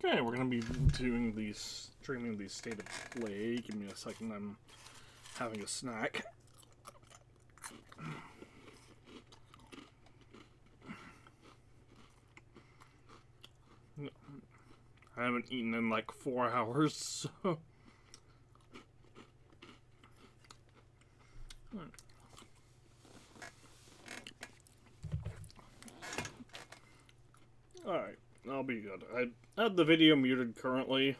Okay, we're gonna be doing these, streaming the state of play. Give me a second, I'm having a snack. I haven't eaten in like 4 hours, so. Alright, I'll be good. I have the video muted currently.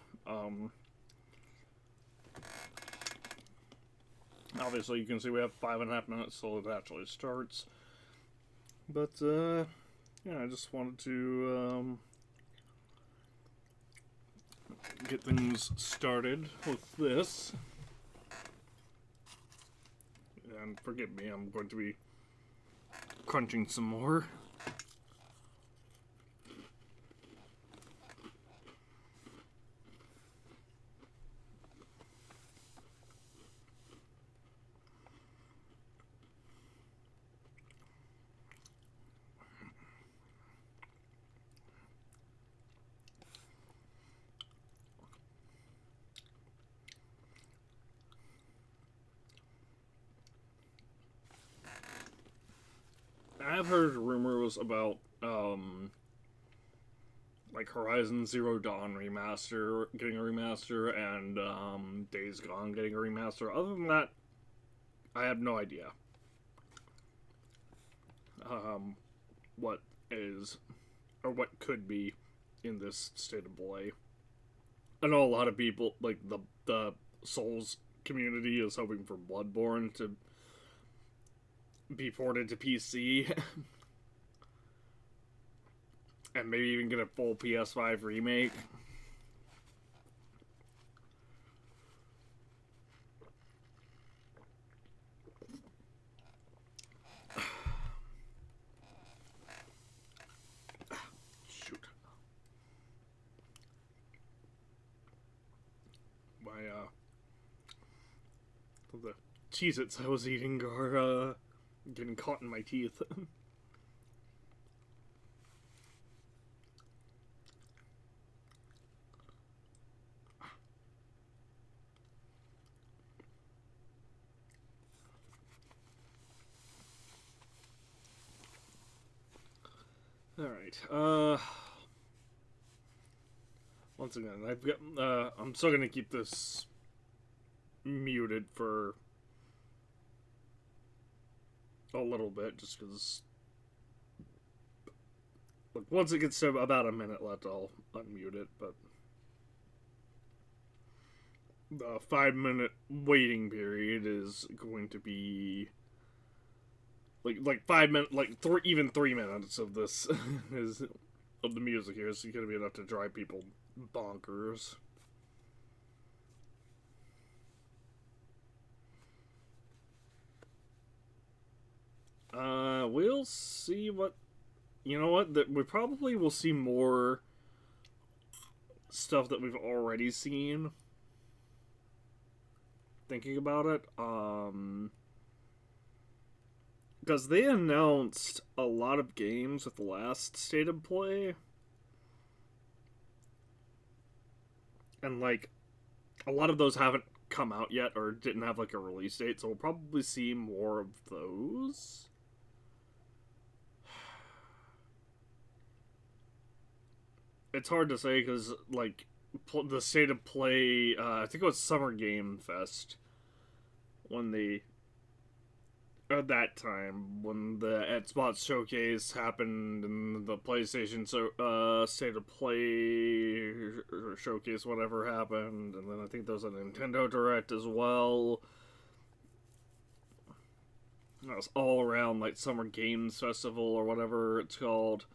Obviously, you can see we have 5.5 minutes till it actually starts. But, yeah, I just wanted to, get things started with this. And forgive me, I'm going to be crunching some more. I've heard rumors about, like Horizon Zero Dawn remaster, getting a remaster, and, Days Gone getting a remaster. Other than that, I have no idea. What is, or what could be in this state of play. I know a lot of people, like the Souls community is hoping for Bloodborne to be ported to PC. And maybe even get a full PS5 remake. Shoot. The Cheez-Its I was eating are, getting caught in my teeth. Alright, once again, I've got, I'm still gonna keep this muted for a little bit, just because, like, once it gets to about a minute left, I'll unmute it, but the 5-minute waiting period is going to be like 5 minutes, like even 3 minutes of this is of the music here is going to be enough to drive people bonkers. We'll see what, you know what, that we probably will see more stuff that we've already seen. Thinking about it, because they announced a lot of games with the last state of play, and like a lot of those haven't come out yet or didn't have like a release date, so we'll probably see more of those. It's hard to say because like the state of play, I think it was Summer Game Fest when they, at that time when the Xbox showcase happened and the PlayStation state of play or showcase whatever happened, and then I think there was a Nintendo Direct as well. That was all around like Summer Games Festival or whatever it's called.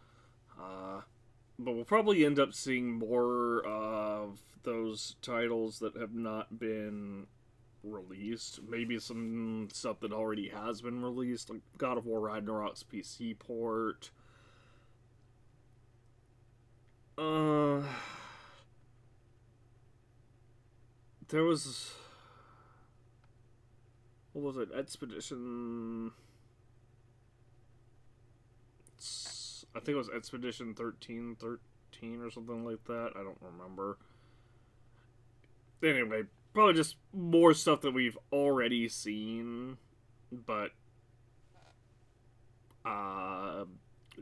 But we'll probably end up seeing more of those titles that have not been released. Maybe some stuff that already has been released, like God of War Ragnarok's PC port. There was, what was it? Expedition. I think it was Expedition 13. 2014 or something like that. I don't remember. Anyway, probably just more stuff that we've already seen, but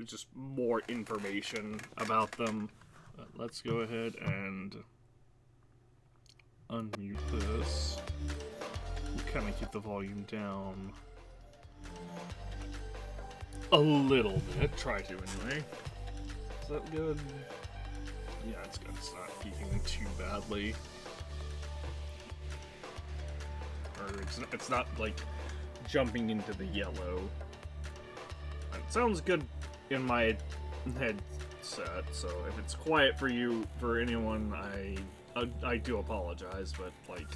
just more information about them. Let's go ahead and unmute this. We'll kind of keep the volume down a little bit. Try to, anyway. Is that good? Yeah, it's good. It's not peaking too badly. Or it's not, like, jumping into the yellow. It sounds good in my headset, so if it's quiet for you, for anyone, I do apologize, but, like,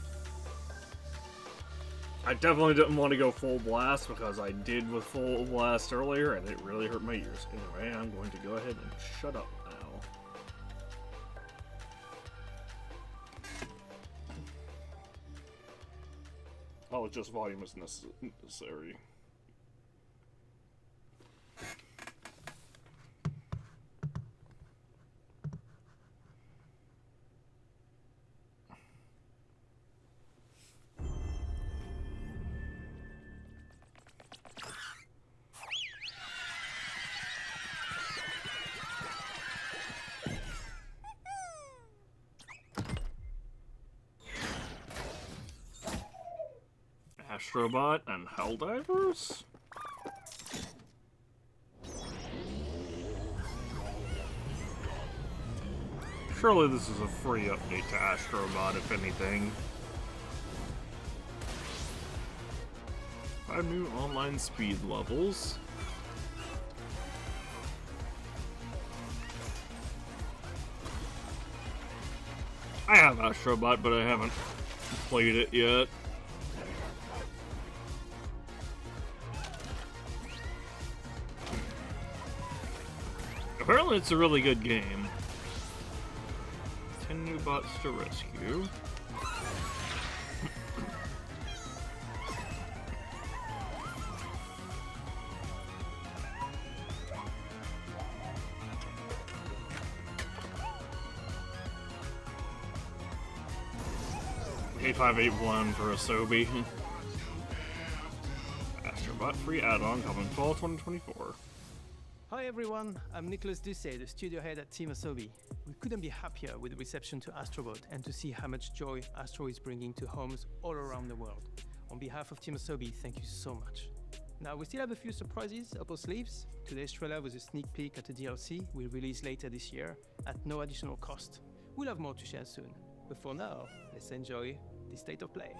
I definitely didn't want to go full blast because I did with full blast earlier, and it really hurt my ears. Anyway, I'm going to go ahead and shut up now. Oh, just volume is necessary. Astrobot and Helldivers? Surely this is a free update to Astrobot, if anything. 5 new online speed levels. I have Astrobot, but I haven't played it yet. Apparently it's a really good game. 10 new bots to rescue. A581 for Asobi. Astrobot free add-on coming fall 2024. Hi everyone, I'm Nicholas Ducey, the studio head at Team Asobi. We couldn't be happier with the reception to Astrobot and to see how much joy Astro is bringing to homes all around the world. On behalf of Team Asobi, thank you so much. Now, we still have a few surprises up our sleeves. Today's trailer was a sneak peek at a DLC we'll release later this year at no additional cost. We'll have more to share soon. But for now, let's enjoy the state of play.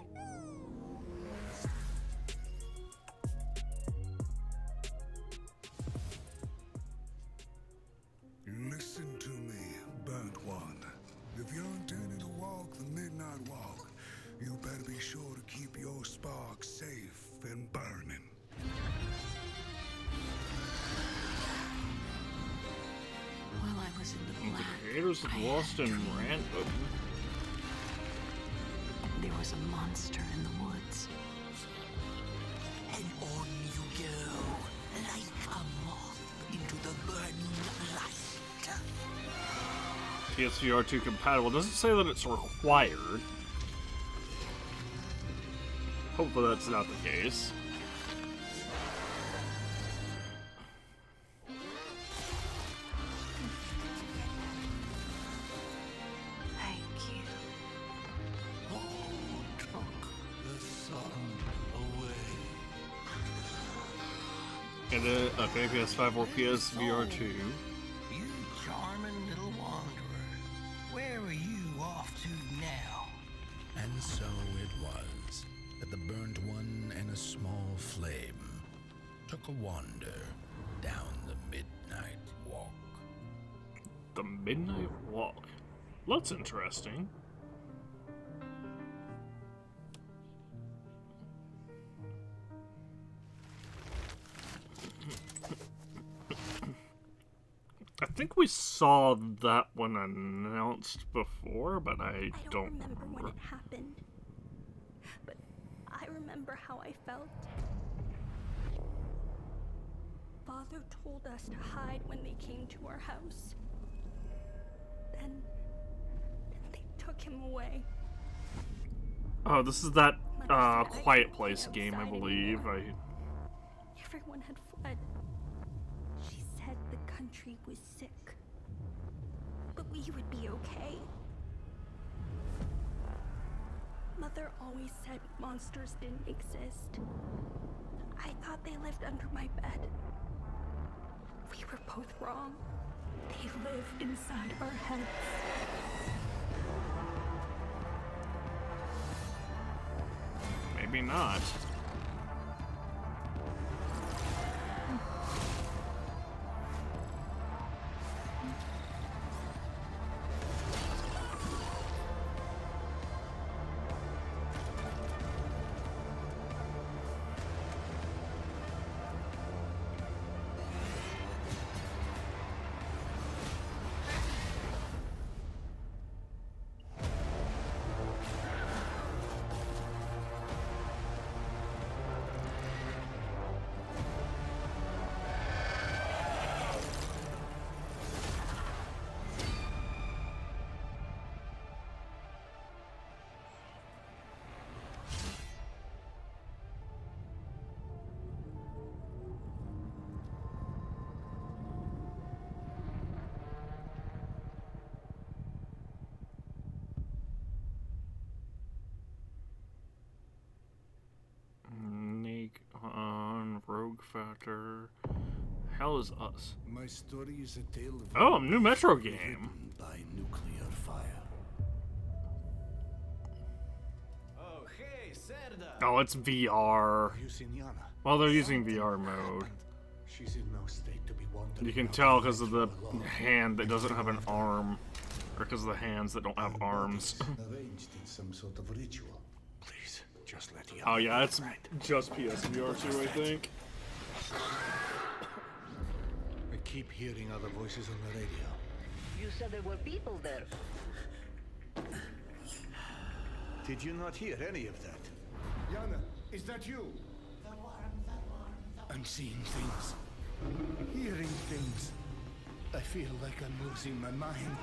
Listen to me, burnt one. If you're intending to walk the midnight walk, you better be sure to keep your spark safe and burning. While I was in the black, The creators of Lost and Random. there was a monster in the woods. And on you go, like a moth into the burning light. PSVR 2 compatible. It doesn't say that it's required. Hopefully that's not the case. Thank you. Who took the sun away? And okay, PS5 or PSVR 2. You charming little wanderer. Where are you off to now? And so it was that the burnt one and a small flame took a wander down the midnight walk. The Midnight Walk. That's interesting. I think we saw that one announced before, but I don't remember when remember. it happened, but I remember how I felt. Father told us to hide when they came to our house. Then they took him away. Oh, this is that Mother said I Quiet couldn't Place play game, I outside believe. anymore. Everyone had fled. She said the country was sick. But we would be okay. Mother always said monsters didn't exist. I thought they lived under my bed. We were both wrong. They live inside our heads. Maybe not. On Rogue Factor. Hell is us. My story is a tale of Oh, new Metro game. written by nuclear fire. Oh, hey, Serda. Oh, it's VR. Have you seen Yana? Well, they're using VR mode. She's in no state to be wandering. You can around tell the because of the metro alone. hand that doesn't have an arm. Or because of the hands that don't have Her arms. body's arranged in some sort of ritual. Please, just let Yana. Oh yeah, it's right. just PSVR too, I think. I keep hearing other voices on the radio. You said there were people there. Did you not hear any of that? Yana, is that you? I'm seeing things. Hearing things. I feel like I'm losing my mind.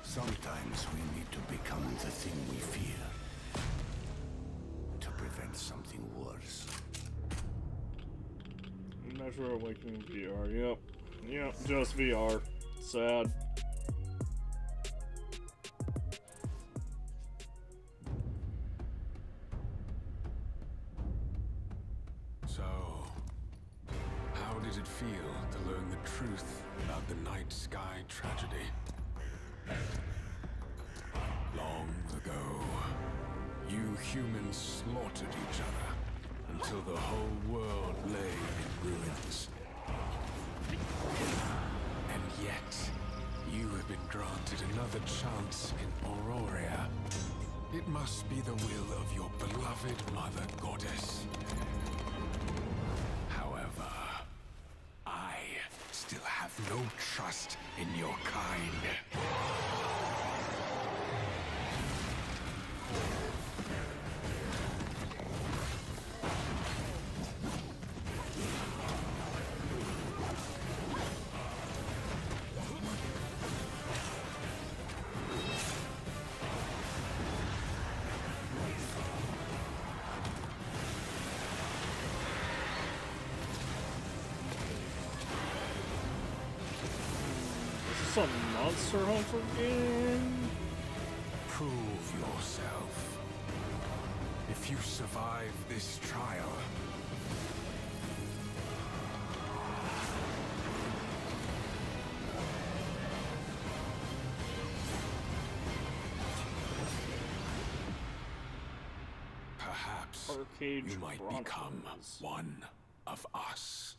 Sometimes we need to become the thing we fear. To prevent something worse. Metro Awakening VR, yep. Yep, just VR. Sad. So, how did it feel to learn the truth about the night sky tragedy? Long ago, you humans slaughtered each other until the whole world lay in ruins. And yet, you have been granted another chance in Auroria. It must be the will of your beloved Mother Goddess. However, I still have no trust in your kind. Some Monster Hunter game? Prove yourself. If you survive this trial, perhaps Arcade you might become Chronicles. one of us.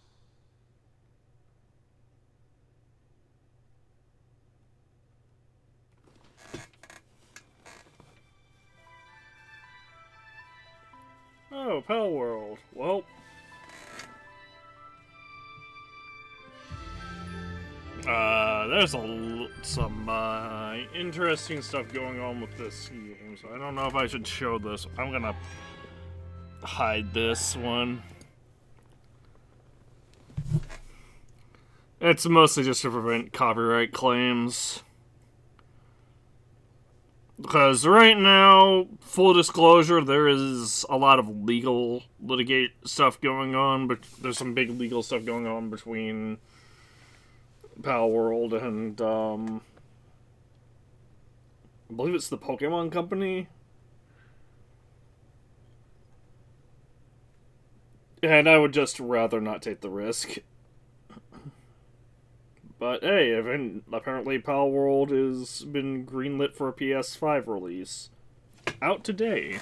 Oh, Pal World. Well. There's some interesting stuff going on with this game, so I don't know if I should show this. I'm gonna hide this one. It's mostly just to prevent copyright claims. Because right now, full disclosure, there is a lot of legal litigate stuff going on, but there's some big legal stuff going on between Pal World and I believe it's the Pokemon Company. And I would just rather not take the risk. But hey, apparently Pal World has been greenlit for a PS5 release. Out today.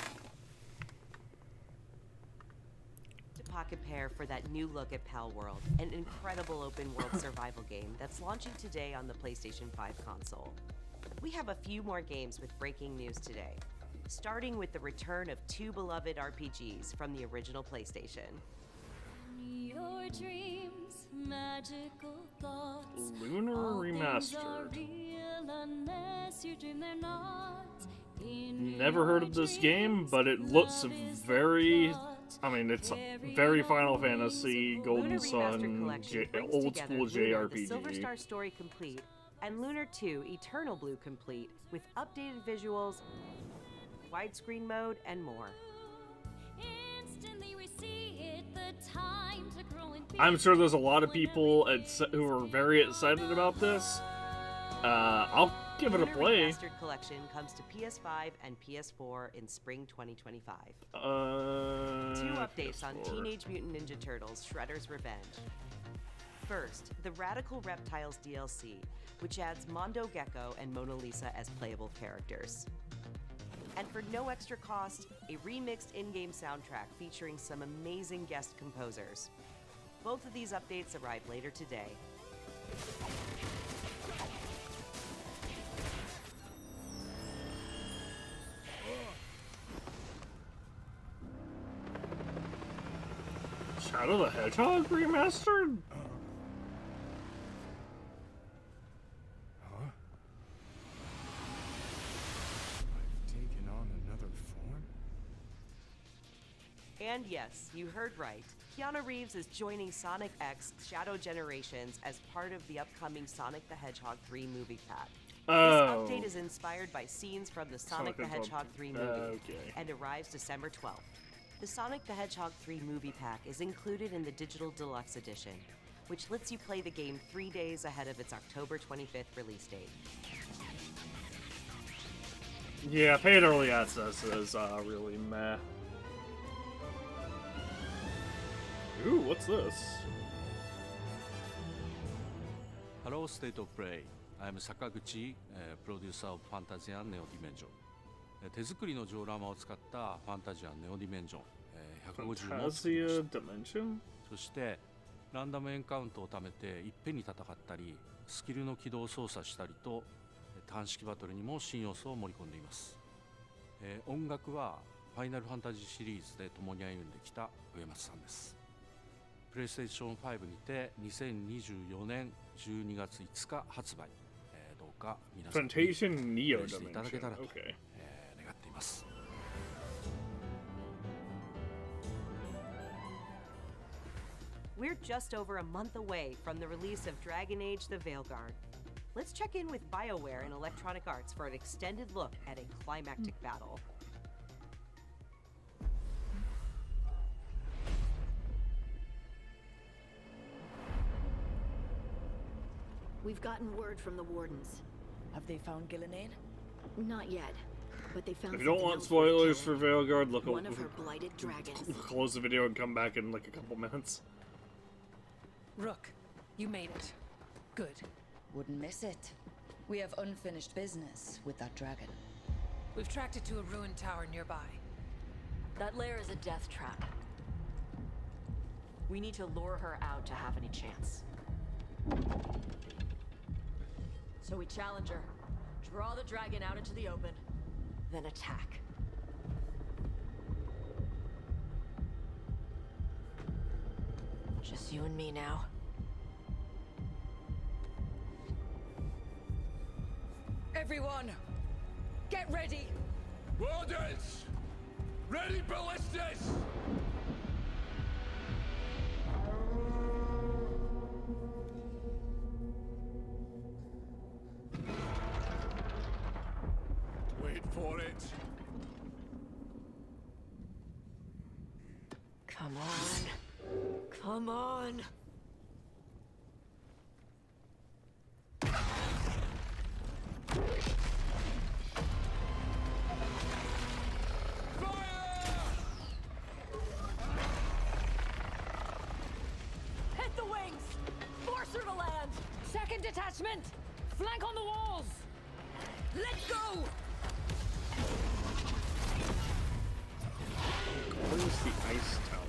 To pocket pair for that new look at Pal World, an incredible open-world survival game that's launching today on the PlayStation 5 console. We have a few more games with breaking news today, starting with the return of 2 beloved RPGs from the original PlayStation. Your dreams, magical thoughts. Lunar Remastered. Never heard of this game, but it looks very... I mean, it's very Final Fantasy, Golden Sun, old school Lunar, the JRPG. Silver Star Story Complete, and Lunar 2 Eternal Blue Complete with updated visuals, widescreen mode, and more. I'm sure there's a lot of people who are very excited about this. I'll give it a play. The Remastered Collection comes to PS5 and PS4 in spring 2025. 2 updates PS4. on Teenage Mutant Ninja Turtles: Shredder's Revenge. First, the Radical Reptiles DLC, which adds Mondo Gecko and Mona Lisa as playable characters. And for no extra cost, a remixed in-game soundtrack featuring some amazing guest composers. Both of these updates arrive later today. Shadow the Hedgehog remastered? Taken on another form? And yes, you heard right. Keanu Reeves is joining Sonic X Shadow Generations as part of the upcoming Sonic the Hedgehog 3 movie pack. Oh. This update is inspired by scenes from the Sonic the Hedgehog 3 movie and arrives December 12th. The Sonic the Hedgehog 3 movie pack is included in the Digital Deluxe Edition, which lets you play the game 3 days ahead of its October 25th release date. Yeah, paid early access is really meh. Ooh, what's this? Hello, State of Play. I am Sakaguchi, producer of Fantasia Neo Dimension. 手作りのジオラマを使ったファンタジアネオディメンジョン150も作りました。そしてランダムエンカウントを貯めていっぺんに戦ったり、スキルの起動を操作したりと単式バトルにも新要素を盛り込んでいます。音楽はファイナルファンタジーシリーズで共に歩んできた上松さんです。プレイステーション5にて2024年12月5日発売。どうか皆さんにプレイしていただけたらと。We're just over a month away from the release of Dragon Age: The Veilguard. Let's check in with BioWare and Electronic Arts for an extended look at a climactic battle. We've gotten word from the Wardens. Have they found Gillenane? Not yet, but they found. If you don't want spoilers for Veilguard, look one of her blighted dragons. Close the video and come back in like a couple minutes. Rook, you made it. Good. Wouldn't miss it. We have unfinished business with that dragon. We've tracked it to a ruined tower nearby. That lair is a death trap. We need to lure her out to have any chance. So we challenge her, draw the dragon out into the open, then attack. Just you and me now. Everyone, get ready! Wardens! Ready ballistas! Wait Come on. Hit the wings! Force her to land! Second detachment! Flank on the walls! Let's go! Where is the ice talon?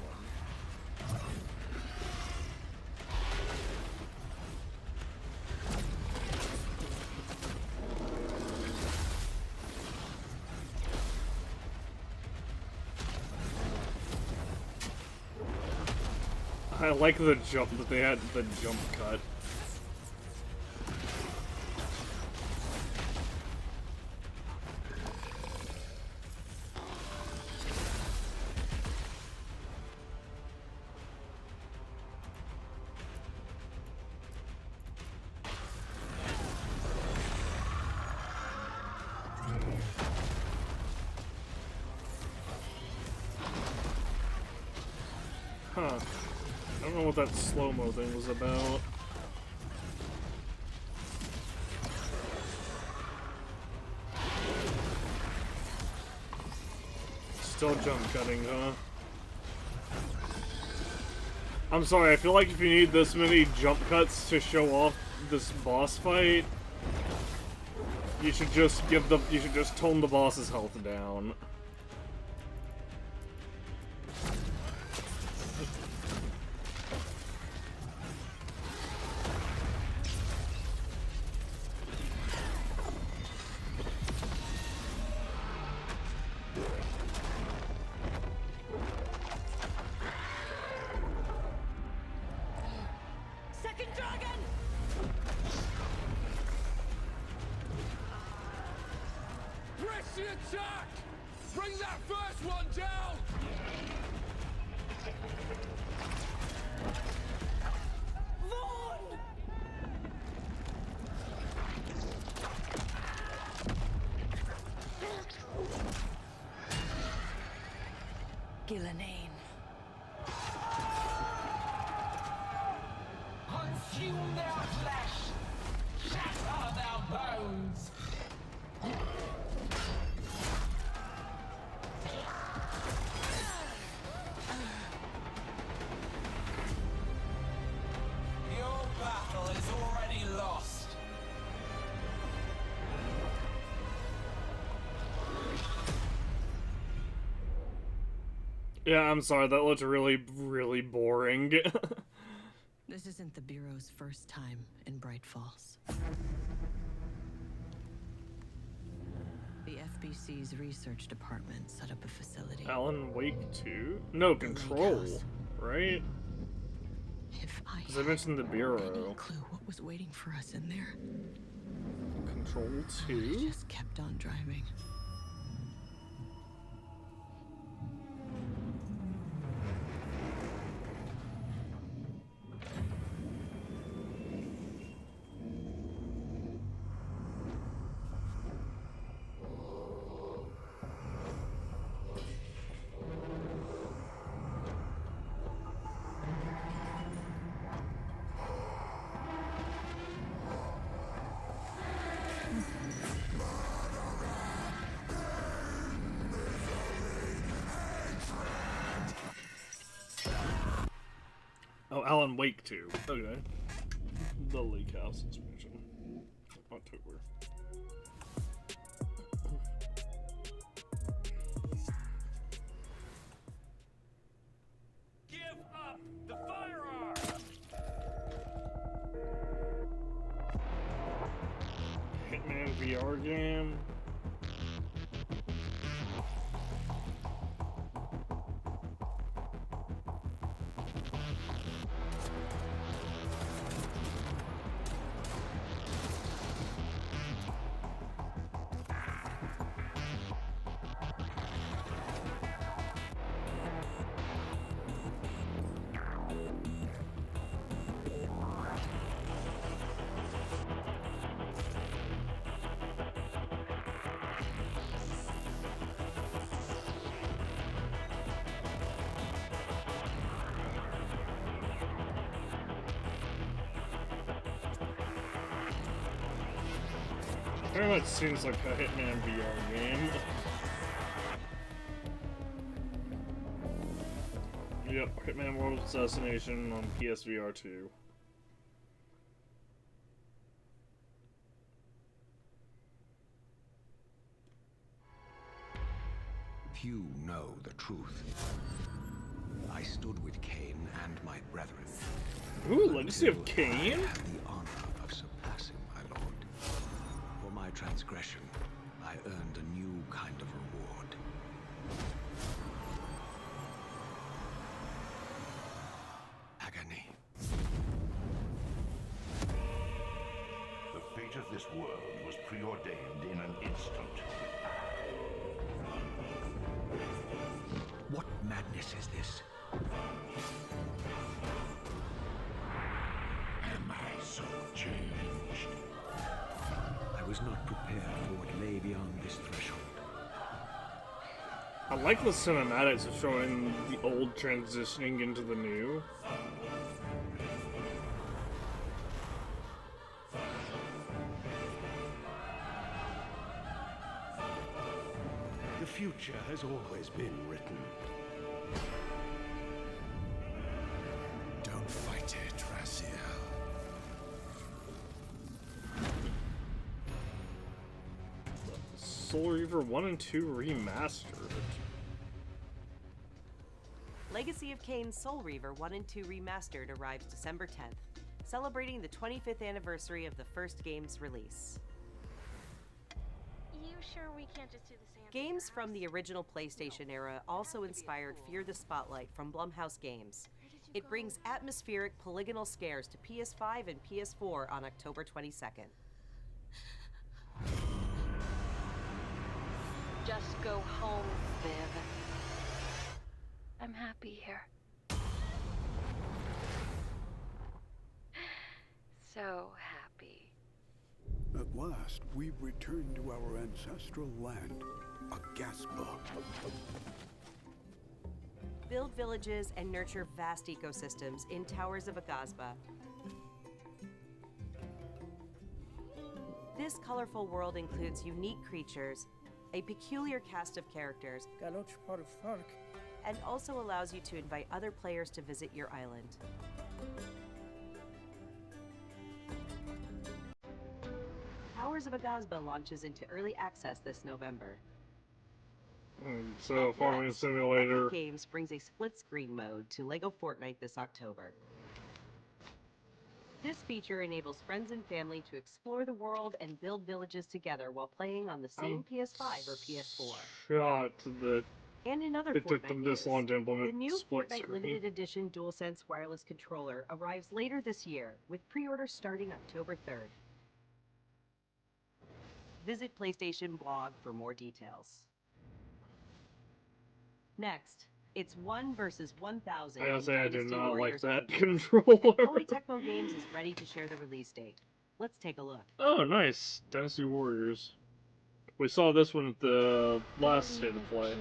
I like the jump that they had, the jump cut. Huh. I don't know what that slow-mo thing was about. Still jump cutting, huh? I'm sorry, I feel like if you need this many jump cuts to show off this boss fight, you should just tone the boss's health down. Second dragon! Press the attack! Bring that first one down! Vaughn! Gillenane. Consume their flesh! Shatter their bones! Your battle is already lost. Yeah, I'm sorry, that looked really, really boring. This isn't the Bureau's first time in Bright Falls. The FBC's research department set up a facility. Alan Wake 2? No, Control, right? If I Because I mentioned the Bureau. any clue what was waiting for us in there, Control I 2? just kept on driving. Oh, Alan Wake 2. Okay. The Lake House expansion. October. Give up the firearm! Hitman VR game. Very much seems like a Hitman VR game. Yep, Hitman World Assassination on PSVR 2. Few know the truth. I stood with Cain and my brethren. Ooh, Legacy of Cain? I had the honor of surpassing my lord. For my transgression, I earned a new kind of reward. Agony. The fate of this world was preordained in an instant. What madness is this? Am I so changed? I was not prepared for what lay beyond this threshold. I like the cinematics of showing the old transitioning into the new. The future has always been written. Don't fight it, Raziel. Soul Reaver 1 and 2 remastered. Legacy of Kain Soul Reaver 1 and 2 Remastered arrives December 10th, celebrating the 25th anniversary of the first game's release. You sure we can't just do the same? Games from the original PlayStation era also inspired Fear the Spotlight from Blumhouse Games. It brings atmospheric polygonal scares to PS5 and PS4 on October 22nd. Just go home, Viv. I'm happy here. So happy. At last, we've returned to our ancestral land, Agasba. Build villages and nurture vast ecosystems in Towers of Agasba. This colorful world includes unique creatures, a peculiar cast of characters, and also allows you to invite other players to visit your island. Towers of Agasba launches into early access this November. So, Farming Simulator. Epic Games brings a split-screen mode to LEGO Fortnite this October. This feature enables friends and family to explore the world and build villages together while playing on the same PS5 or PS4. Shot that And in other it took Fortnite them this long to implement the new split Fortnite screen. Limited Edition DualSense wireless controller arrives later this year, with pre-order starting October 3rd. Visit PlayStation blog for more details. Next, it's 1 versus 1,000. I gotta say, I do Dynasty not like Warriors that Elite. controller. Koei Tecmo Games is ready to share the release date. Let's take a look. Oh, nice. Dynasty Warriors. We saw this one at the last State of Play.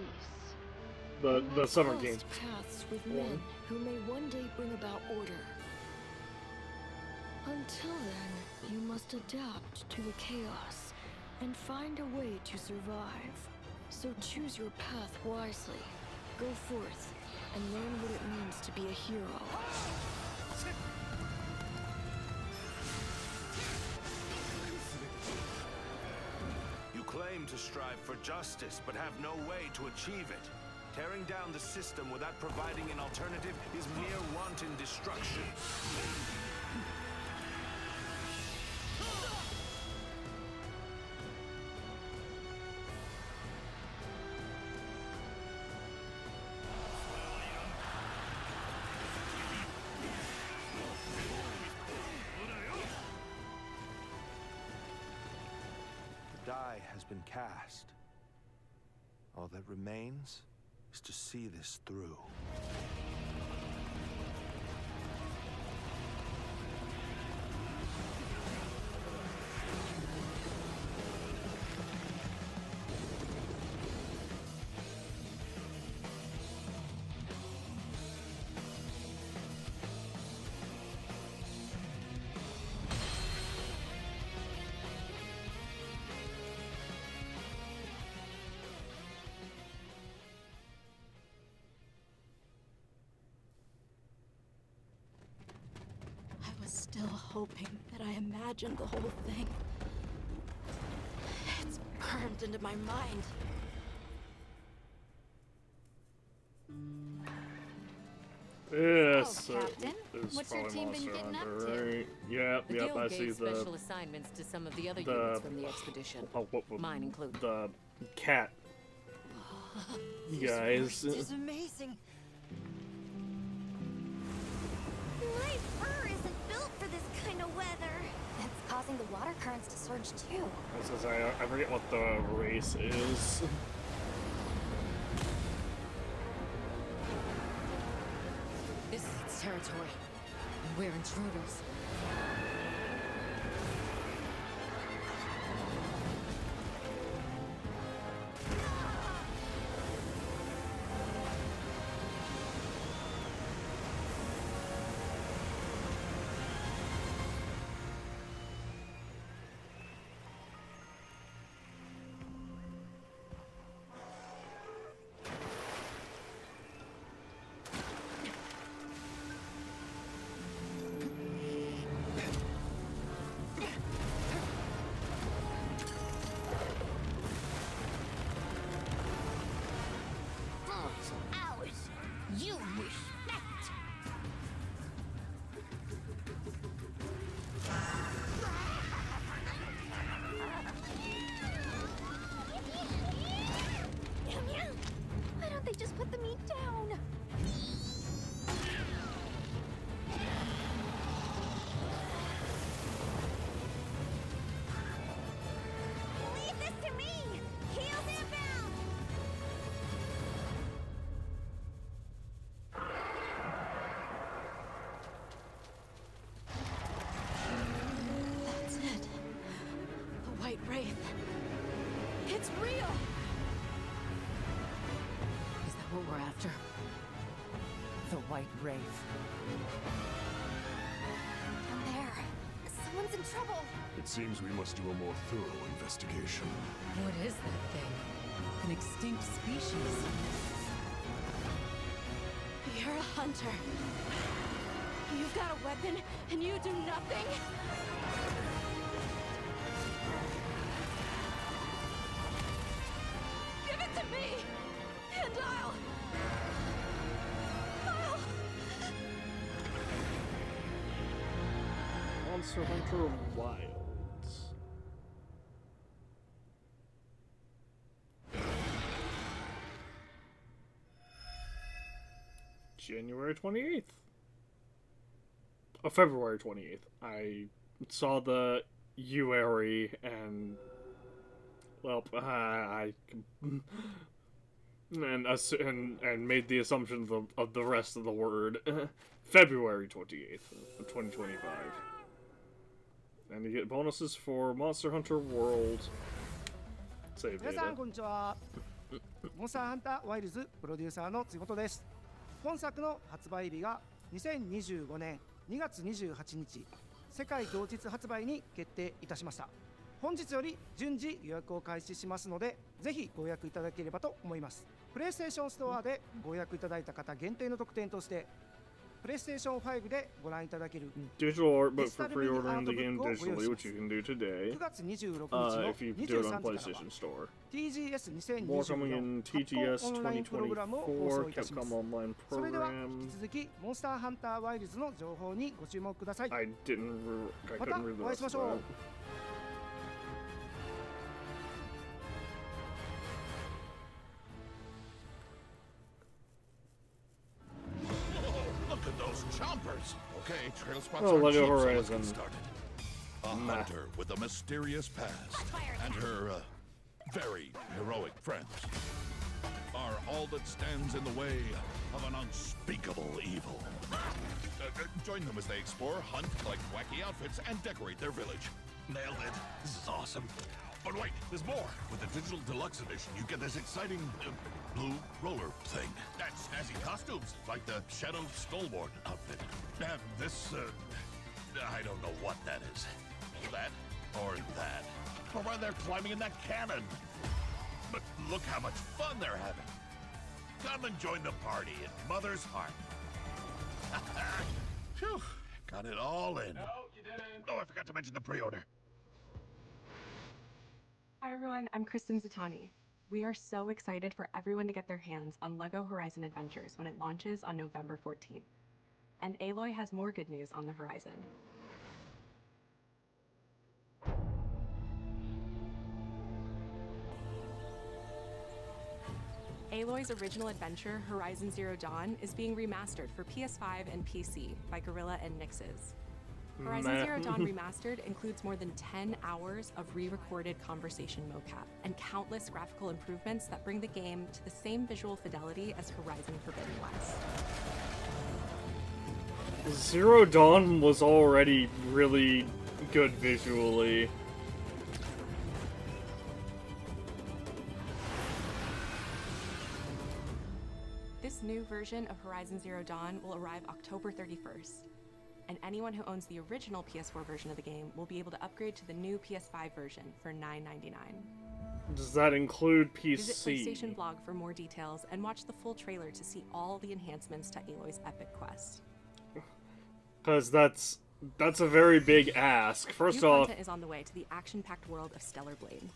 The Summer Games. Paths with men who may one day bring about order. Until then, you must adapt to the chaos and find a way to survive. So choose your path wisely. Go forth and learn what it means to be a hero. You claim to strive for justice, but have no way to achieve it. Tearing down the system without providing an alternative is mere wanton destruction. The die has been cast. All that remains is to see this through. still hoping that I imagined the whole thing. It's burned into my mind. Yes, Captain. it's What's your probably team been Monster getting Hunter, up to? right? Yep, The yep, Guild I gave see special assignments to some of the other the units from the expedition. Mine included. The cat guys. This is amazing. My fur isn't built for this kind of weather. That's causing the water currents to surge too. I forget what the race is. This is its territory, and we're intruders. Ours. You respect. Why don't they just put the meat down? Leave this to me! Heels inbound! That's it. The White Wraith. It's real! Is that what we're after? The White Wraith. Down there. Someone's in trouble. It seems we must do a more thorough investigation. What is that thing? An extinct species. You're a hunter. You've got a weapon, and you do nothing? Give it to me, and I'll... Monster Hunter Wilds. January 28th. Oh, February 28th. I saw the UARI and well, I and made the assumptions of the rest of the word. February 28th of 2025. And you get bonuses for Monster Hunter World. Save 皆さ data. んこんにちは。モンスターハンターワイルズプロデューサーのつごとです。本作の発売日が2025年2月28日、世界同日発売に決定いたしました。本日より順次予約を開始しますので、ぜひご予約いただければと思います。プレイステーションストアでご予約いただいた方限定の特典として、プレイステーション5でご覧いただける Digital art, but for pre-ordering the game digitally, which you can do today. 9月26日の If you do it on 23時からは PlayStation Store. More coming in 2024 TGS オンラインプログラムを放送 2024 いたします Capcom Online それでは Program. 引き続きモンスターハンターワイルズの情報にご注目ください。 I ま couldn't た read the お会い rest しま of しょう that. Look at those chompers! Okay, trail spots Oh, are Lego cheap, so let's Horizon. get started. A Nah. hunter with a mysterious past and her very heroic friends are all that stands in the way of an unspeakable evil. Join them as they explore, hunt, collect wacky outfits, and decorate their village. Nailed it. This is awesome. But wait, there's more. With the digital deluxe edition, you get this exciting blue roller thing. And snazzy costumes, like the Shadow Stolborn outfit. And this, I don't know what that is. That or that. Or why they're climbing in that cannon. But look how much fun they're having. Come and join the party in Mother's Heart. Phew, Got it all in. No, you didn't. Oh, I forgot to mention the pre-order. Hi everyone, I'm Kristen Zatani. We are so excited for everyone to get their hands on LEGO Horizon Adventures when it launches on November 14th. And Aloy has more good news on the horizon. Aloy's original adventure, Horizon Zero Dawn, is being remastered for PS5 and PC by Guerrilla and Nixes. Horizon Zero Dawn Remastered includes more than 10 hours of re-recorded conversation mocap and countless graphical improvements that bring the game to the same visual fidelity as Horizon Forbidden West. Zero Dawn was already really good visually. This new version of Horizon Zero Dawn will arrive October 31st. And anyone who owns the original PS4 version of the game will be able to upgrade to the new PS5 version for $9.99. Does that include PC? Visit PlayStation Blog for more details and watch the full trailer to see all the enhancements to Aloy's epic quest. Because that's a very big ask. First New off, content is on the way to the action-packed world of Stellar Blade.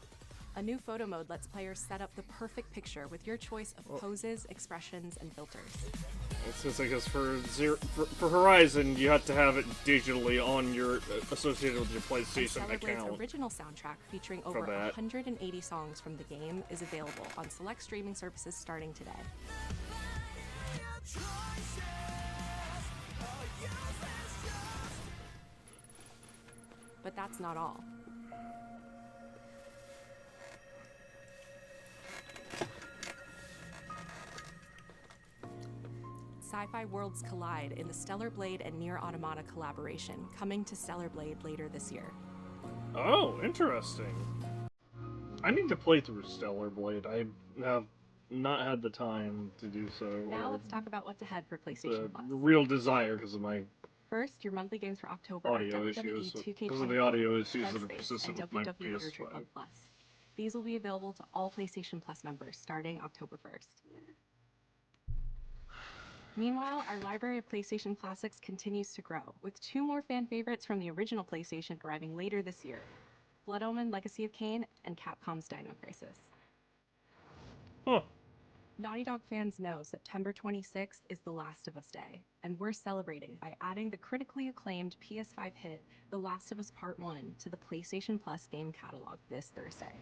A new photo mode lets players set up the perfect picture with your choice of poses, expressions, and filters. it's just because for Horizon, you have to have it digitally on your associated with your PlayStation Stellar Blade's account. original soundtrack, featuring over 180 songs from the game, is available on select streaming services starting today. But that's not all. Sci-fi worlds collide in the Stellar Blade and Nier Automata collaboration, coming to Stellar Blade later this year. Oh, interesting. I need to play through Stellar Blade. I have not had the time to do so. Now let's talk about what's ahead for PlayStation Plus. The real desire because of my First, your monthly games for October audio are issues. WWE 2K24, Because of the audio issues Dead that have Space, persisted and with my WWE Virtual PS5. Club Plus. These will be available to all PlayStation Plus members starting October 1st. Meanwhile, our library of PlayStation classics continues to grow, with 2 more fan favorites from the original PlayStation arriving later this year: Blood Omen Legacy of Kain and Capcom's Dino Crisis. Huh. Naughty Dog fans know September 26th is The Last of Us Day, and we're celebrating by adding the critically acclaimed PS5 hit The Last of Us Part 1 to the PlayStation Plus game catalog this Thursday.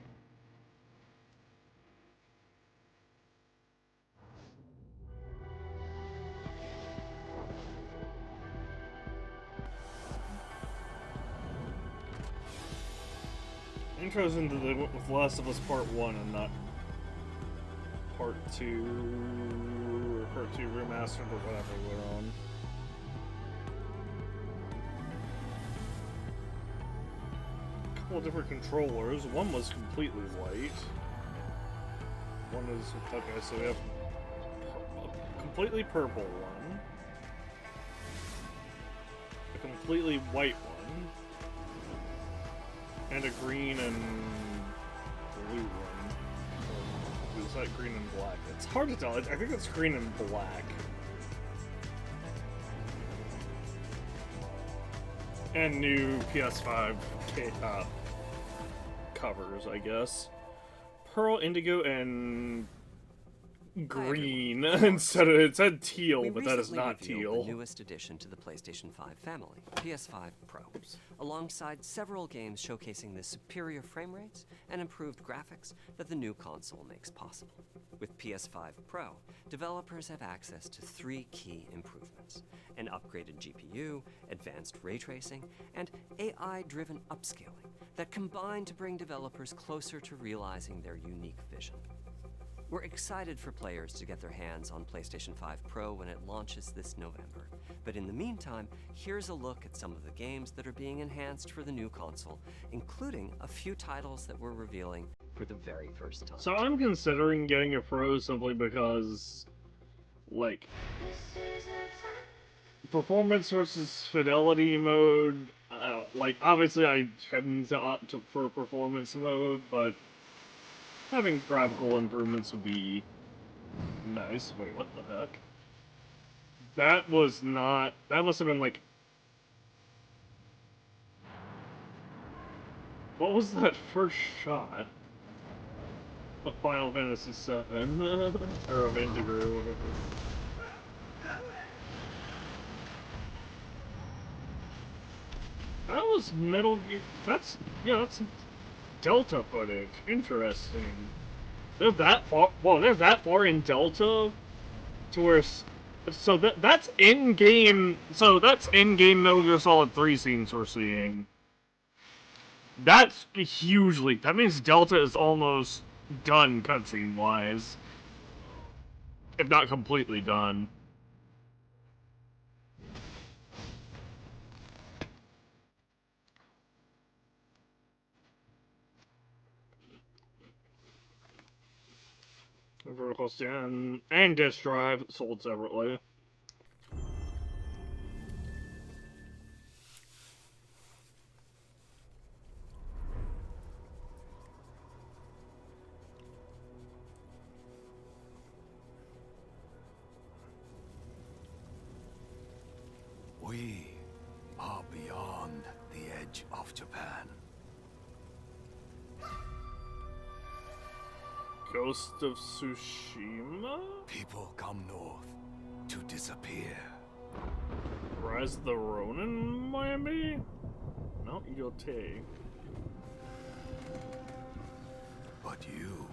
Interesting that they went with Last of Us Part 1 and not Part 2 or Part 2 Remastered or whatever we're on. A couple of different controllers. One was completely white. One is... okay, so we have a completely purple one. A completely white one. And a green and blue one. Or is that green and black? It's hard to tell. I think it's green and black. And new PS5 covers, I guess. Pearl, indigo, and green. Instead of, it said teal, but that is not teal. The newest addition to the PlayStation 5 family, PS5 Pro, alongside several games showcasing the superior frame rates and improved graphics that the new console makes possible. With PS5 Pro, developers have access to 3 key improvements: an upgraded GPU, advanced ray tracing, and AI-driven upscaling that combine to bring developers closer to realizing their unique vision. We're excited for players to get their hands on PlayStation 5 Pro when it launches this November. But in the meantime, here's a look at some of the games that are being enhanced for the new console, including a few titles that we're revealing for the very first time. So I'm considering getting a Pro simply because, like, performance versus fidelity mode, like, obviously I tend to opt for performance mode, but having graphical improvements would be nice. Wait, what the heck? That was not... that must have been, like, What was that first shot? Of Final Fantasy VII? Or of Indigo, or whatever. That was Metal Gear. That's, yeah, that's Delta footage. Interesting. They're that far. Well, they're that far in Delta to where. So that's in game. So that's in game Metal Gear Solid 3 scenes we're seeing. That's hugely. That means Delta is almost done cutscene wise, if not completely done. Vertical scan and disk drive sold separately. We are beyond the edge of Japan. Ghost of Tsushima? People come north to disappear. Rise of the Ronin, Miami? No, Yote. But you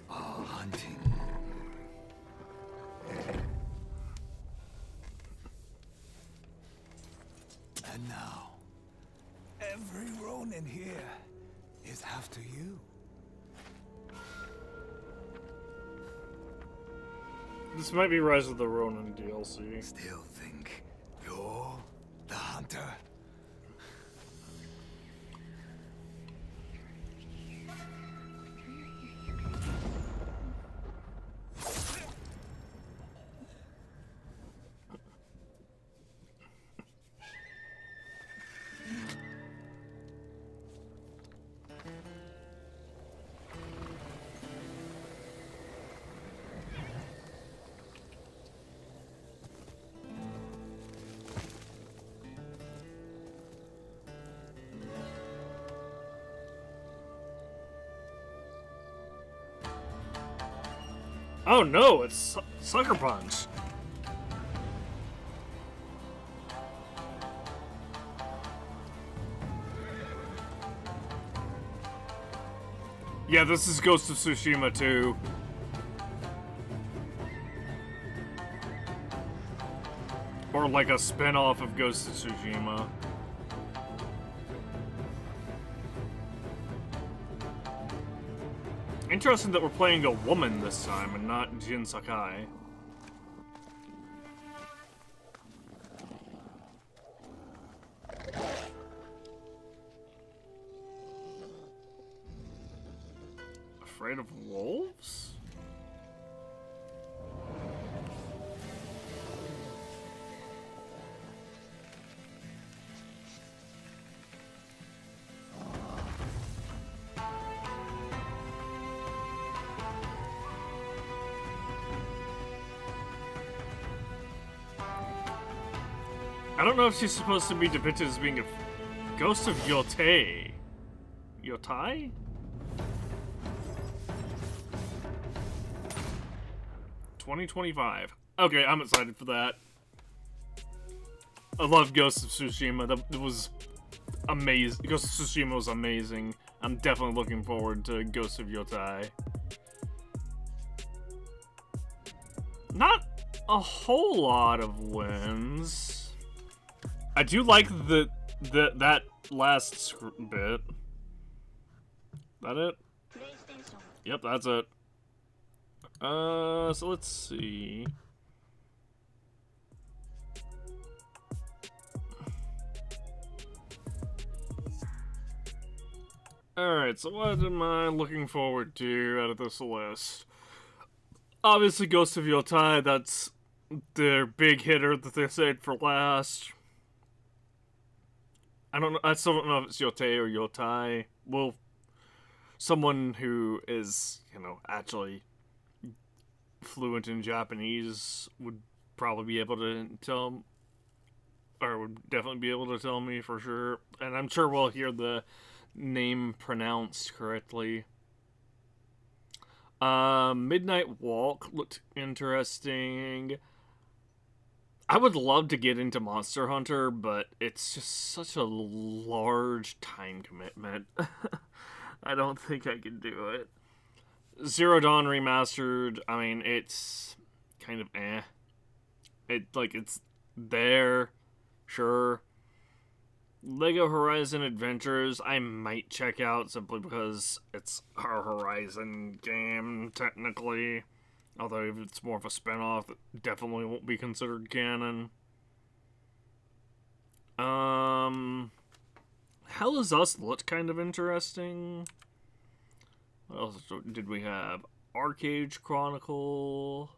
are hunting. And now, every Ronin here is after you. This might be Rise of the Ronin DLC. Still think you're the hunter? Oh no, it's Sucker Punch. Yeah, this is Ghost of Tsushima too. Or like a spin-off of Ghost of Tsushima. Interesting that we're playing a woman this time and not Jin Sakai. Afraid of wolves? I don't know if she's supposed to be depicted as being a ghost of Yote. Yotai? $2025. Okay, I'm excited for that. I love Ghost of Tsushima. That was amazing. Ghost of Tsushima was amazing. I'm definitely looking forward to Ghost of Yotai. Not a whole lot of wins. I do like that last bit. That it? Yep, that's it. So let's see. Alright, so what am I looking forward to out of this list? Obviously, Ghost of Yotai, that's their big hitter that they saved for last. I still don't know if it's Yote or Yotai. Well, someone who is, actually fluent in Japanese would probably be able to tell or would definitely be able to tell me for sure. And I'm sure we'll hear the name pronounced correctly. Midnight Walk looked interesting. I would love to get into Monster Hunter, but it's just such a large time commitment. I don't think I can do it. Zero Dawn Remastered, I mean, it's kind of eh. It's there, sure. Lego Horizon Adventures, I might check out simply because it's our Horizon game, technically. Although if it's more of a spin-off, it definitely won't be considered canon. Hell Is Us looked kind of interesting. What else did we have? Arcade Chronicle.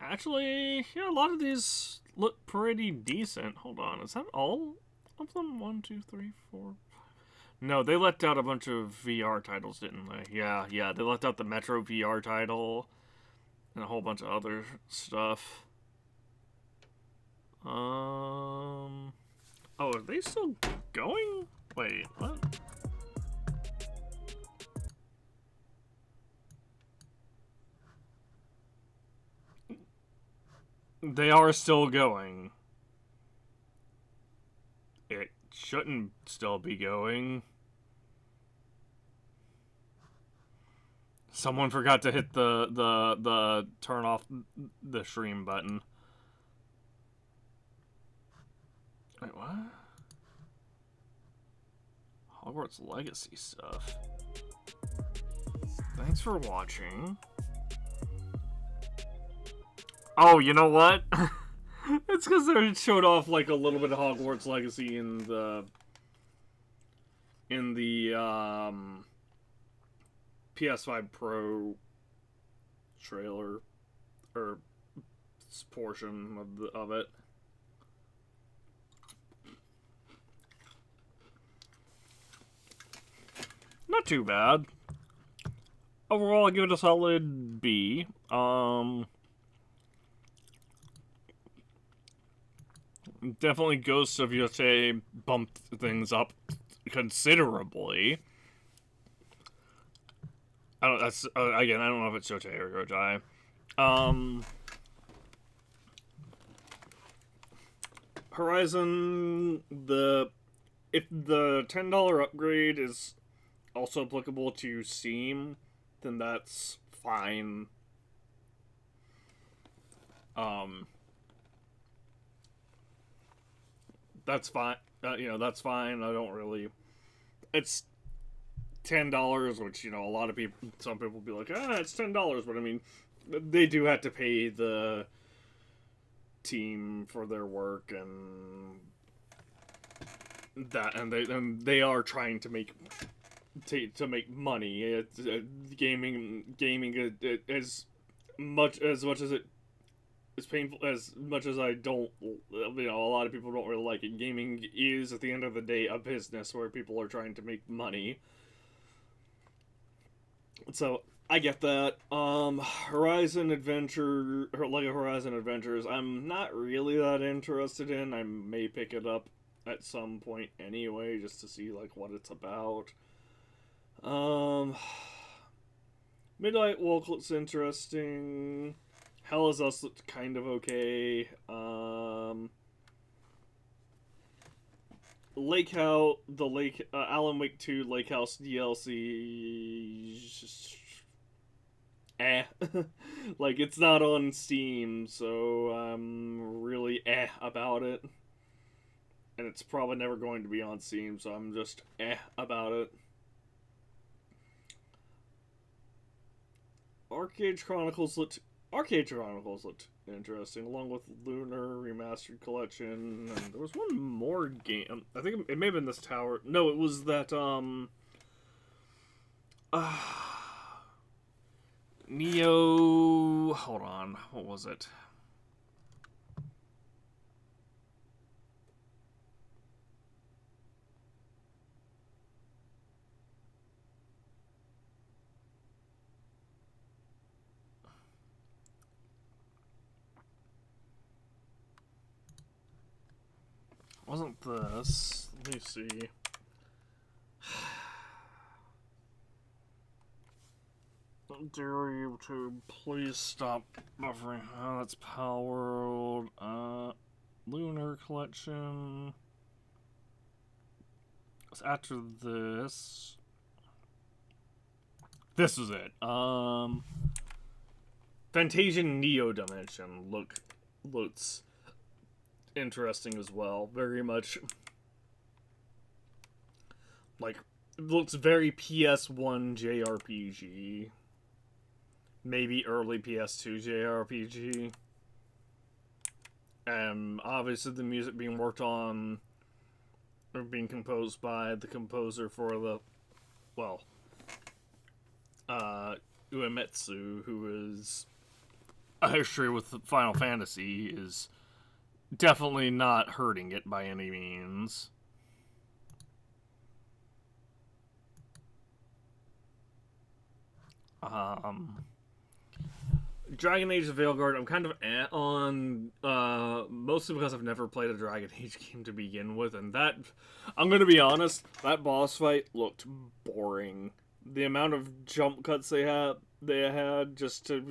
Actually, yeah, a lot of these look pretty decent. Hold on, is that all of them? 1, 2, 3, 4. No, they left out a bunch of VR titles, didn't they? Yeah, they left out the Metro VR title and a whole bunch of other stuff. Oh, are they still going? Wait, what? They are still going. It shouldn't still be going. Someone forgot to hit the turn off the stream button. Wait, what? Hogwarts Legacy stuff. Thanks for watching. Oh, you know what? It's because they showed off like a little bit of Hogwarts Legacy in the PS5 Pro trailer or portion of it. Not too bad. Overall, I give it a solid B. Definitely Ghosts of Yosei bumped things up considerably. I don't. That's again. I don't know if it's Yotei or Yojai. Horizon. If the $10 upgrade is also applicable to Steam, then that's fine. That's fine. That's fine. I don't really. It's $10, which a lot of people. Some people will be like, it's $10, but I mean, they do have to pay the team for their work and that, and they are trying to make money. It's gaming as much as it. As painful as much as I don't, a lot of people don't really like it. Gaming is, at the end of the day, a business where people are trying to make money. So I get that. Lego Horizon Adventures, I'm not really that interested in. I may pick it up at some point anyway, just to see like what it's about. Midnight Walk looks interesting. Hell Is Us looked kind of okay. Alan Wake 2 Lake House DLC, like, it's not on Steam, so I'm really about it. And it's probably never going to be on Steam, so I'm just about it. Arcade Chronicles looked interesting, along with Lunar Remastered Collection, and there was one more game. I think it may have been this tower. No, it was that, Neo... Hold on, what was it? wasn't this. Let me see. Dare you to please stop buffering? Oh, that's Power World. Lunar Collection. It's after this. This is it. Fantasian Neo Dimension looks interesting as well. Very much like looks very PS1 JRPG. Maybe early PS2 JRPG. And obviously the music being worked on or being composed by the composer for the, well, Uematsu, who is a history with Final Fantasy, is definitely not hurting it by any means. Dragon Age of Veilguard, I'm kind of on, mostly because I've never played a Dragon Age game to begin with, and that, I'm gonna be honest, that boss fight looked boring. The amount of jump cuts they had just to,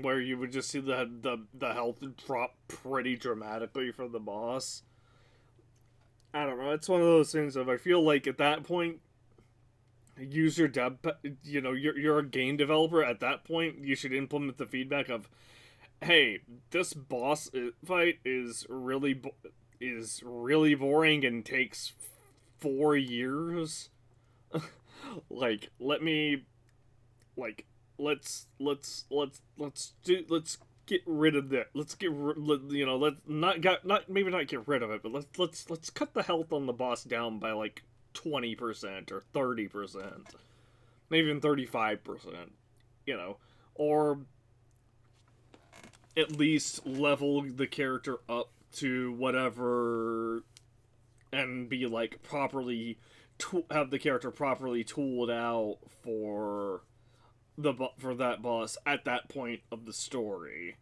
where you would just see the health drop pretty dramatically for the boss. I don't know, it's one of those things of, I feel like at that point, use your you're a game developer. At that point, you should implement the feedback of, hey, this boss fight is really boring and takes 4 years. Like, let's get rid of that. Let's maybe not get rid of it, but let's cut the health on the boss down by like 20% or 30%, maybe even 35%, or at least level the character up to whatever and be like have the character properly tooled out for that boss at that point of the story.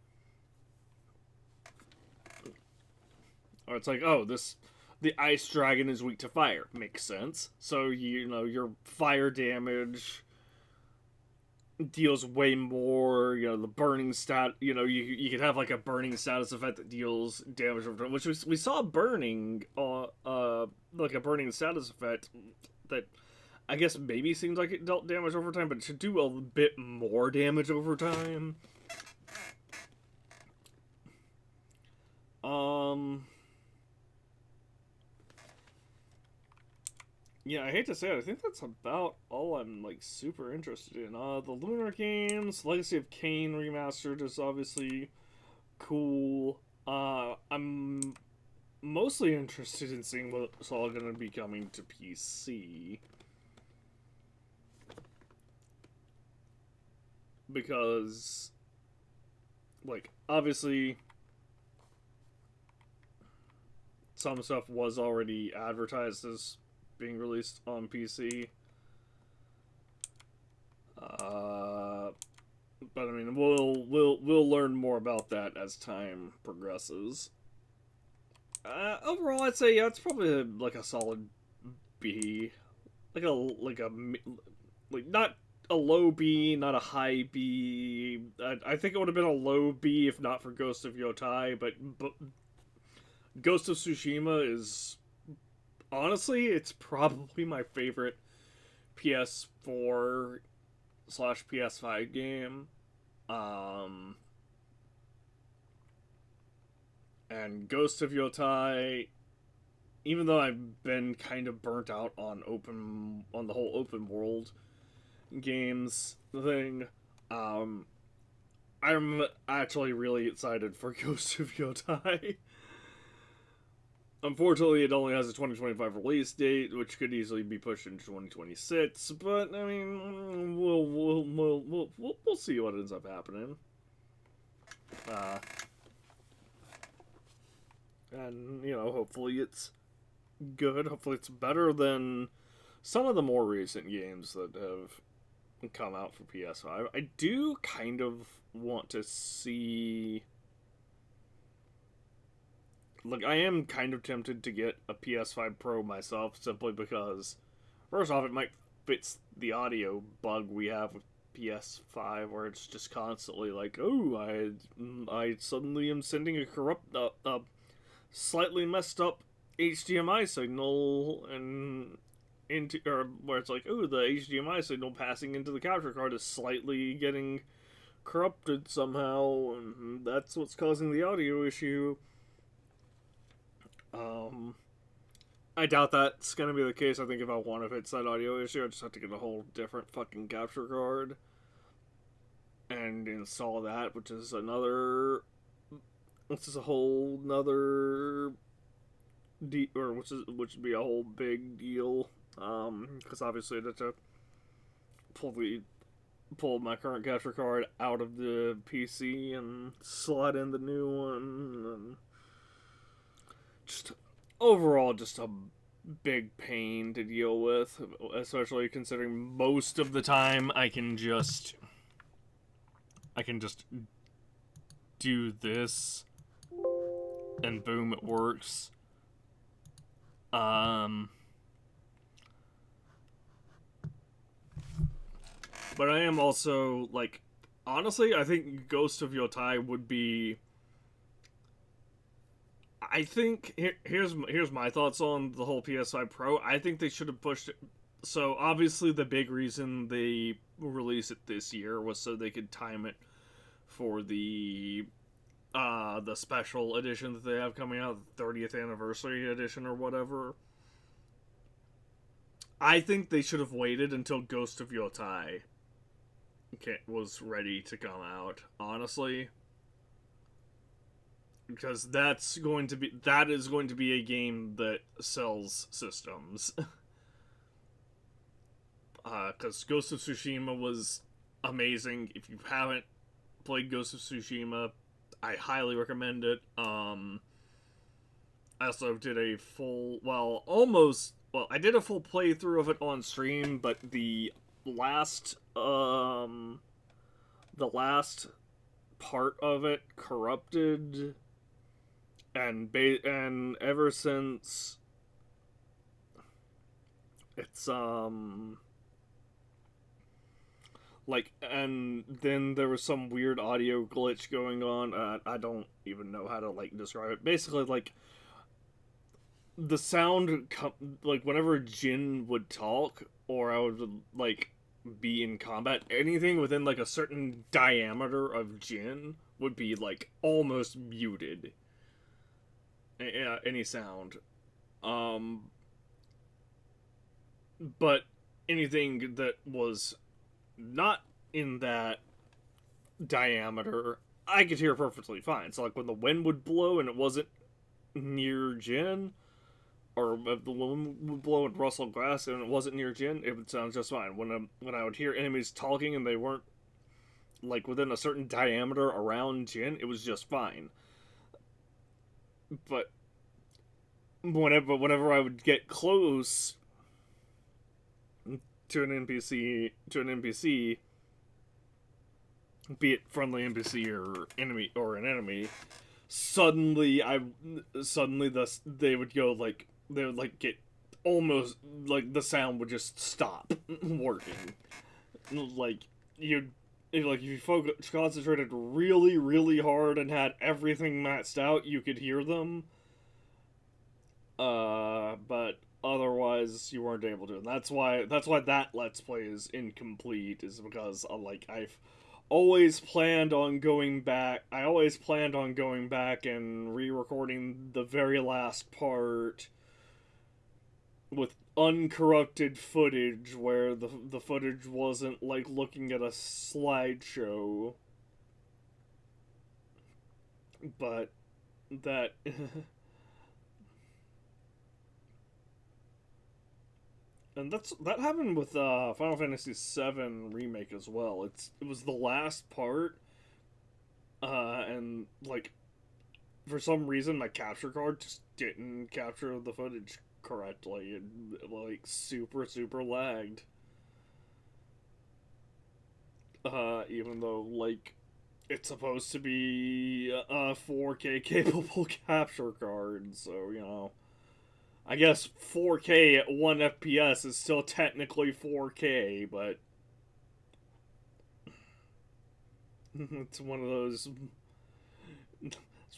Or it's like, oh, the ice dragon is weak to fire. Makes sense. So, your fire damage deals way more, the burning you could have like a burning status effect that deals damage over time, which we saw burning, like a burning status effect that I guess maybe seems like it dealt damage over time, but it should do a bit more damage over time. Yeah, I hate to say it, I think that's about all I'm, like, super interested in. The Lunar games, Legacy of Kain Remastered is obviously cool. I'm mostly interested in seeing what's all going to be coming to PC. Because, like, obviously, some stuff was already advertised as being released on PC. But I mean, we'll learn more about that as time progresses. Overall, I'd say yeah, it's probably like a solid B, like not a low B, not a high B. I think it would have been a low B if not for Ghost of Yotai, but Ghost of Tsushima is, honestly, it's probably my favorite PS4/PS5 game. And Ghost of Yotai, even though I've been kind of burnt out on the whole open world games thing, I'm actually really excited for Ghost of Yotai. Unfortunately, it only has a 2025 release date, which could easily be pushed into 2026. But I mean, we'll see what ends up happening. And hopefully it's good. Hopefully it's better than some of the more recent games that have come out for PS5. I do kind of want to see like, I am kind of tempted to get a PS5 Pro myself, simply because, first off, it might fix the audio bug we have with PS5, where it's just constantly like, oh, I suddenly am sending a slightly messed up HDMI signal and into, or where it's like, oh, the HDMI signal passing into the capture card is slightly getting corrupted somehow, and that's what's causing the audio issue. I doubt that's gonna be the case. I think if I want to fix that audio issue, I just have to get a whole different fucking capture card and install that, which is a whole nother which would be a whole big deal. Because obviously I'd have to pull my current capture card out of the PC and slide in the new one, and just overall just a big pain to deal with, especially considering most of the time I can just do this and boom, it works. But I am also, like, honestly, I think Ghost of Yotai would be... I think, here's my thoughts on the whole PS5 Pro. I think they should have pushed it... So, obviously, the big reason they released it this year was so they could time it for the special edition that they have coming out, the 30th anniversary edition or whatever. I think they should have waited until Ghost of Yotai was ready to come out, honestly, because that is going to be a game that sells systems. Because Ghost of Tsushima was amazing. If you haven't played Ghost of Tsushima, I highly recommend it. I also did a I did a full playthrough of it on stream, but the last part of it corrupted, and ever since it's and then there was some weird audio glitch going on. I don't even know how to describe it. Basically, the sound whenever Jin would talk, or I would be in combat, anything within a certain diameter of Jin would be almost muted. Any sound. But anything that was not in that diameter, I could hear perfectly fine. So when the wind would blow and it wasn't near Jin, or if the wind would blow and rustle grass and it wasn't near Jin, it would sound just fine. When I would hear enemies talking and they weren't within a certain diameter around Jin, it was just fine. But whenever I would get close to an NPC, be it friendly NPC or an enemy, suddenly they would go they would get almost the sound would just stop working. If you concentrated really, really hard and had everything maxed out, you could hear them. But otherwise you weren't able to. And that's why that Let's Play is incomplete, is because I've always planned on going back. I always planned on going back and re-recording the very last part with uncorrupted footage, where the footage wasn't looking at a slideshow. But that and that happened with Final Fantasy VII Remake as well. It was the last part, and for some reason my capture card just didn't capture the footage correctly. It super lagged. Even though it's supposed to be a 4K capable capture card, so, you know. I guess 4K at 1 FPS is still technically 4K, but it's one of those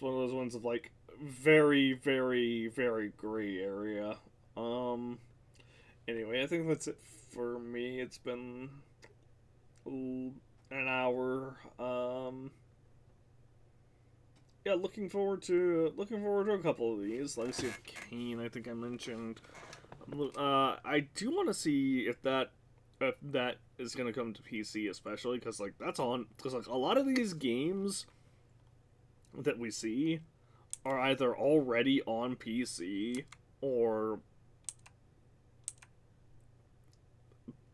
ones of like very, very, very gray area. Anyway, I think that's it for me. It's been an hour. Yeah, looking forward to a couple of these. Legacy of Kain, I think I mentioned. I do want to see if that is gonna come to PC, especially because like a lot of these games that we see are either already on PC or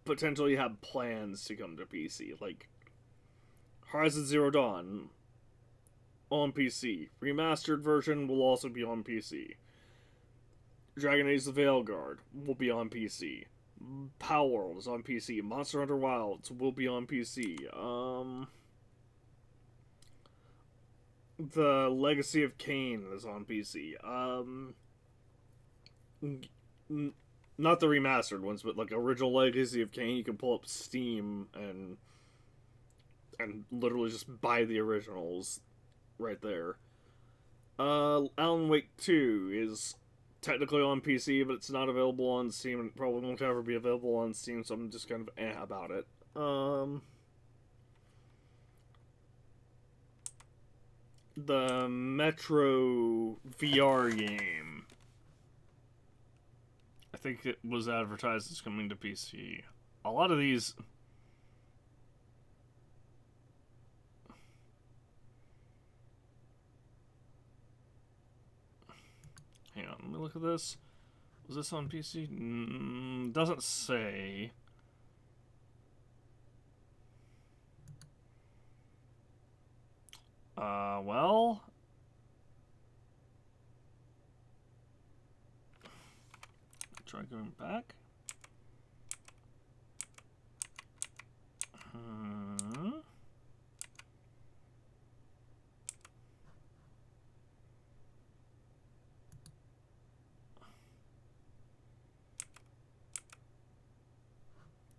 potentially have plans to come to PC. Like Horizon Zero Dawn on PC. Remastered version will also be on PC. Dragon Age the Veilguard will be on PC. Power World is on PC. Monster Hunter Wilds will be on PC. The Legacy of Kain is on PC. Not the remastered ones, but like original Legacy of Kain, you can pull up Steam and literally just buy the originals right there. Alan Wake 2 is technically on PC, but it's not available on Steam, and probably won't ever be available on Steam, so I'm just kind of about it. The Metro VR game, I think it was advertised as coming to PC. A lot of these... Hang on, let me look at this. Was this on PC? Doesn't say. Well... Try going back.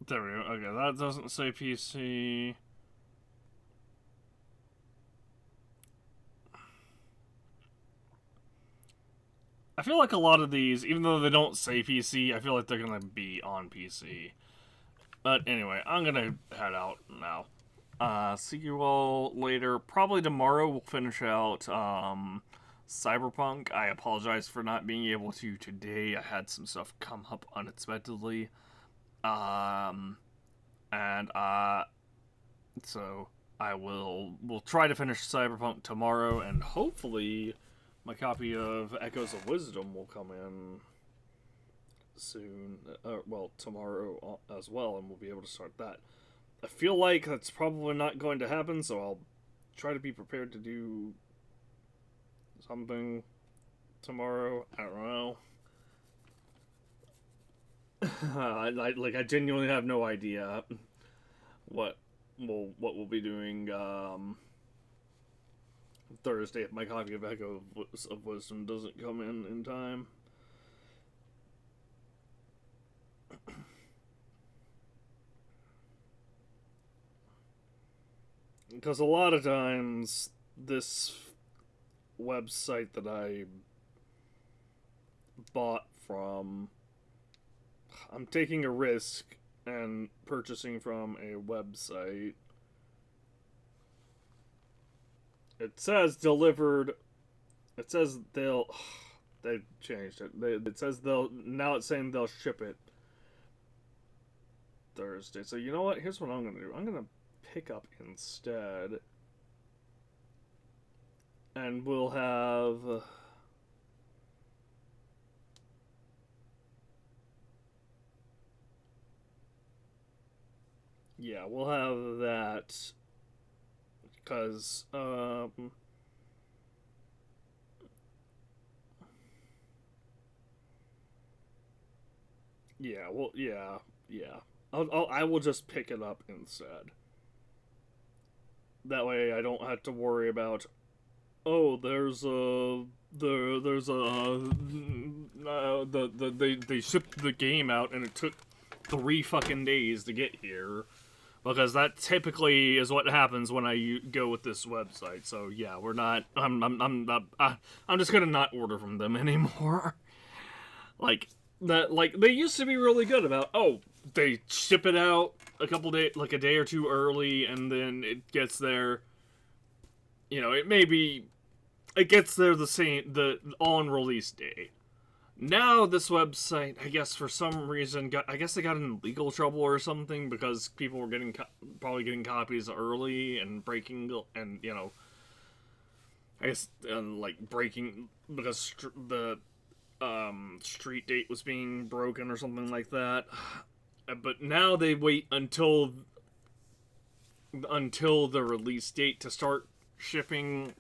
There we go. Okay, that doesn't say PC. I feel like a lot of these, even though they don't say PC, I feel like they're gonna be on PC. But anyway, I'm gonna head out now. See you all later. Probably tomorrow we'll finish out Cyberpunk. I apologize for not being able to today. I had some stuff come up unexpectedly. So we'll try to finish Cyberpunk tomorrow, and hopefully my copy of Echoes of Wisdom will come in soon. Well, tomorrow as well, and we'll be able to start that. I feel like that's probably not going to happen, so I'll try to be prepared to do something tomorrow. I don't know. I genuinely have no idea what we'll be doing Thursday if my copy of Echo of Wisdom doesn't come in time. Because a lot of times this website that I bought from, I'm taking a risk and purchasing from a website. It says delivered. It says they changed it. It says now it's saying they'll ship it Thursday. So you know what? Here's what I'm gonna do. I'm gonna pick up instead, and we'll have. Yeah, we'll have that, because, yeah, well, yeah. I will just pick it up instead. That way I don't have to worry about, oh, they shipped the game out and it took 3 fucking days to get here. Because that typically is what happens when I go with this website. So yeah, we're not. I'm just gonna not order from them anymore. Like that. Like they used to be really good about. Oh, they ship it out a couple days, like a day or two early, and then it gets there. You know, it gets there the on release day. Now this website, I guess for some reason, I guess they got in legal trouble or something because people were probably getting copies early and breaking, and you know, I guess like breaking because the street date was being broken or something like that. But now they wait until the release date to start shipping,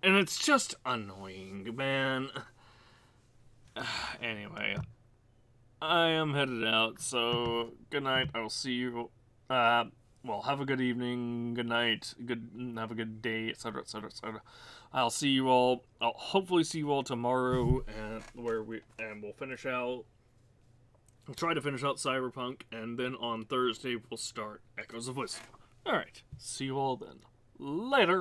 and it's just annoying, man. Anyway, I am headed out, so good night. I will see you. Well, have a good evening, good night, have a good day, etc., etc., etc. I'll see you all. I'll hopefully see you all tomorrow, and we'll finish out. We'll try to finish out Cyberpunk, and then on Thursday we'll start Echoes of Wisdom. All right, see you all then. Later.